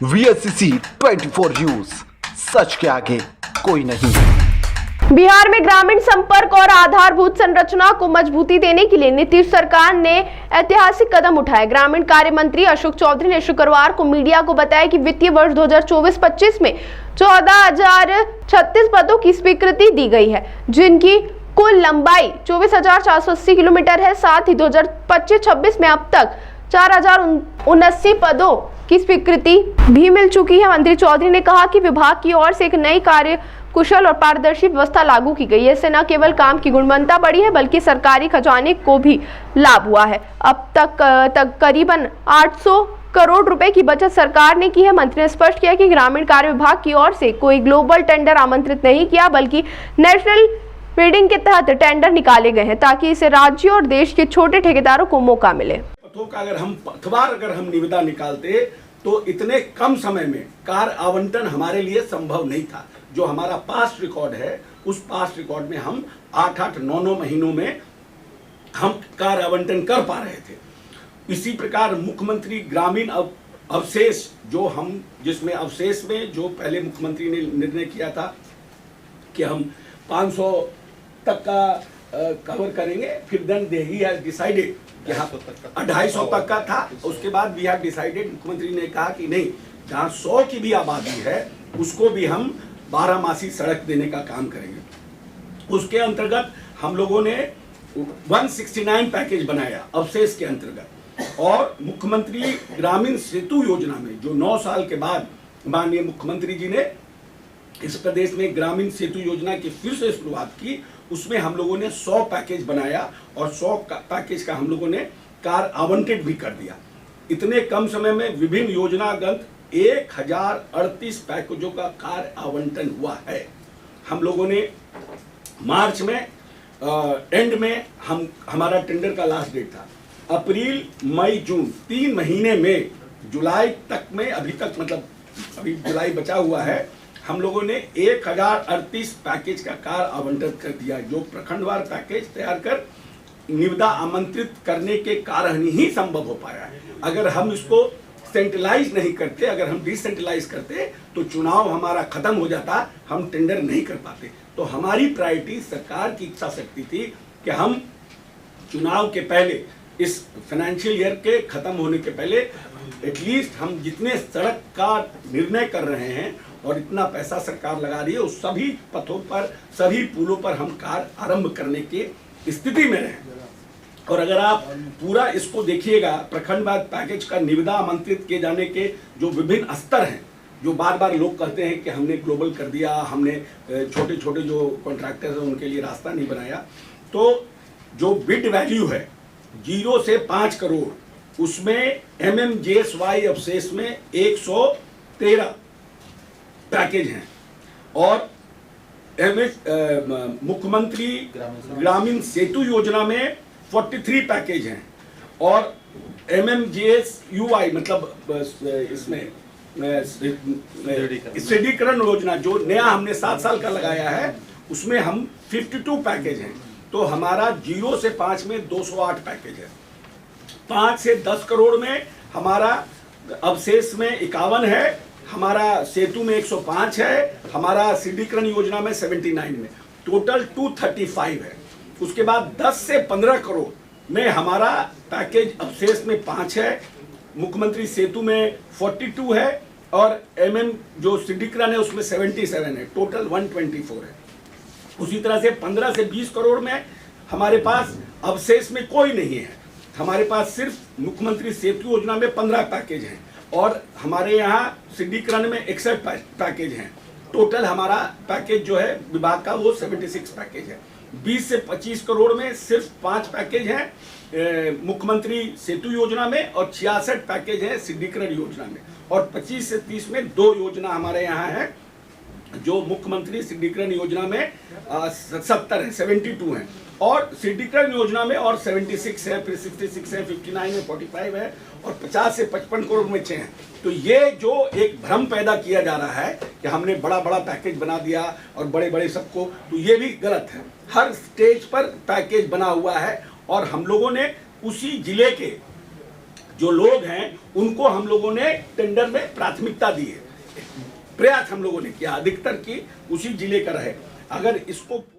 VSCC 24 news, सच के आगे कोई नहीं। बिहार में ग्रामीण संपर्क और आधारभूत संरचना को मजबूती देने के लिए नीतीश सरकार ने ऐतिहासिक कदम उठाए। ग्रामीण कार्य मंत्री अशोक चौधरी ने शुक्रवार को मीडिया को बताया कि वित्तीय वर्ष 2024-25 में 14,036 पदों की स्वीकृति दी गई है, जिनकी कुल लंबाई 24,480 किलोमीटर है। साथ ही 2025-26 में अब तक 4,079 पदों की स्वीकृति भी मिल चुकी है। मंत्री चौधरी ने कहा कि विभाग की ओर से एक नई कार्य कुशल और पारदर्शी व्यवस्था लागू की गई है। इससे न केवल काम की गुणवत्ता बढ़ी है, बल्कि सरकारी खजाने को भी लाभ हुआ है। अब तक करीबन 800 करोड़ रुपए की बचत सरकार ने की है। मंत्री ने स्पष्ट किया कि ग्रामीण कार्य विभाग की ओर से कोई ग्लोबल टेंडर आमंत्रित नहीं किया, बल्कि नेशनल बिडिंग के तहत टेंडर निकाले गए हैं, ताकि इसे राज्यों और देश के छोटे ठेकेदारों को मौका मिले। अगर हम निविदा निकालते तो इतने कम समय में कार आवंटन हमारे लिए संभव नहीं था। जो हमारा पास्ट रिकॉर्ड है, उस पास्ट रिकॉर्ड में हम 8-8, 9-9 महीनों में हम कार आवंटन कर पा रहे थे। इसी प्रकार मुख्यमंत्री ग्रामीण अवशेष जिसमें अवशेष में जो पहले मुख्यमंत्री ने निर्णय किया था कि हम 500 तक का कवर करेंगे, फिर देन ही हैज डिसाइडेड कि 250 तक का था। उसके बाद वी हैव डिसाइडेड, मुख्यमंत्री ने कहा कि नहीं, जहाँ 100 की भी आबादी है उसको भी हम 12मासी सड़क देने का काम करेंगे। उसके अंतर्गत हम लोगों ने 169 पैकेज बनाया अवशेष के अंतर्गत। और मुख्यमंत्री ग्रामीण सेतु योजना में जो 9 साल के बाद माननीय मुख्यमंत्री जी ने इस प्रदेश में ग्रामीण सेतु योजना की फिर से शुरुआत की, उसमें हम लोगों ने 100 पैकेज बनाया और 100 पैकेज का हम लोगों ने कार आवंटित भी कर दिया। इतने कम समय में विभिन्न योजनागत 1038 पैकेजों का कार आवंटन हुआ है। हम लोगों ने मार्च में एंड में हमारा टेंडर का लास्ट डेट था। अप्रैल, मई, जून 3 महीने में, जुलाई तक में अभी जुलाई बचा हुआ है, हम लोगों ने 1038 पैकेज का कार आवंटित कर दिया, जो प्रखंडवार पैकेज तैयार कर निविदा आमंत्रित करने के कारण ही संभव हो पाया है। अगर हम इसको सेंट्रलाइज नहीं करते, अगर हम डिसेंट्रलाइज करते तो चुनाव हमारा खत्म हो जाता, हम टेंडर नहीं कर पाते। तो हमारी प्रायोरिटी, सरकार की इच्छा शक्ति थी कि हम चुनाव के पहले, इस फाइनेंशियल ईयर के खत्म होने के पहले एटलीस्ट हम जितने सड़क का निर्णय कर रहे हैं और इतना पैसा सरकार लगा रही है, उस सभी पथों पर, सभी पुलों पर हम कार आरंभ करने की स्थिति में रहे। और अगर आप पूरा इसको देखिएगा, प्रखंडवार पैकेज का निविदा आमंत्रित किए जाने के जो विभिन्न स्तर हैं, जो बार बार लोग कहते हैं कि हमने ग्लोबल कर दिया, हमने छोटे छोटे जो कॉन्ट्रैक्टर्स हैं उनके लिए रास्ता नहीं बनाया, तो जो बिड वैल्यू है 0 से 5 करोड़, उसमें MMJSY अवशेष में 113 पैकेज हैं और मुख्यमंत्री ग्रामीण सेतु योजना में 43 पैकेज हैं और MMJSUI इसमें सुदृढ़ीकरण योजना जो नया हमने 7 साल का लगाया है, उसमें हम 52 पैकेज हैं। तो हमारा 0 से 5 में 208 पैकेज है। 5 से 10 करोड़ में हमारा अवशेष में 51 है, हमारा सेतु में 105 है, हमारा सुदृढ़ीकरण योजना में 79 में, टोटल 235 है। उसके बाद 10 से 15 करोड़ में हमारा पैकेज अवशेष में 5 है, मुख्यमंत्री सेतु में 42 है और जो सुदृढ़ीकरण है उसमें 77 है, टोटल 124 है। उसी तरह से 15 से 20 करोड़ में हमारे पास अवशेष में कोई नहीं है, हमारे पास सिर्फ मुख्यमंत्री सेतु योजना में 15 पैकेज हैं और हमारे यहाँ सुदृढ़ीकरण में 61 पैकेज हैं। टोटल हमारा पैकेज जो है विभाग का वो 76 पैकेज है। 20 से 25 करोड़ में सिर्फ 5 पैकेज हैं मुख्यमंत्री सेतु योजना में और 66 पैकेज हैं सुदृढ़ीकरण योजना में और 25 से 30 में 2 योजना हमारे यहाँ है, जो मुख्यमंत्री सुदृढ़ीकरण योजना में 70 है, 72 हैं और सुदृढ़ीकरण योजना में और 76 है, फिर 66 है, 59 है, 45 है और 50 से 55 करोड़ में 6 हैं। तो ये जो एक भ्रम पैदा किया जा रहा है कि हमने बड़ा बड़ा पैकेज बना दिया और बड़े बड़े सबको, तो ये भी गलत है। हर स्टेज पर पैकेज बना हुआ है और हम लोगों ने उसी जिले के जो लोग हैं उनको हम लोगों ने टेंडर में प्राथमिकता दी है। प्रयास हम लोगों ने किया, अधिकतर की उसी जिले का रहे। अगर इसको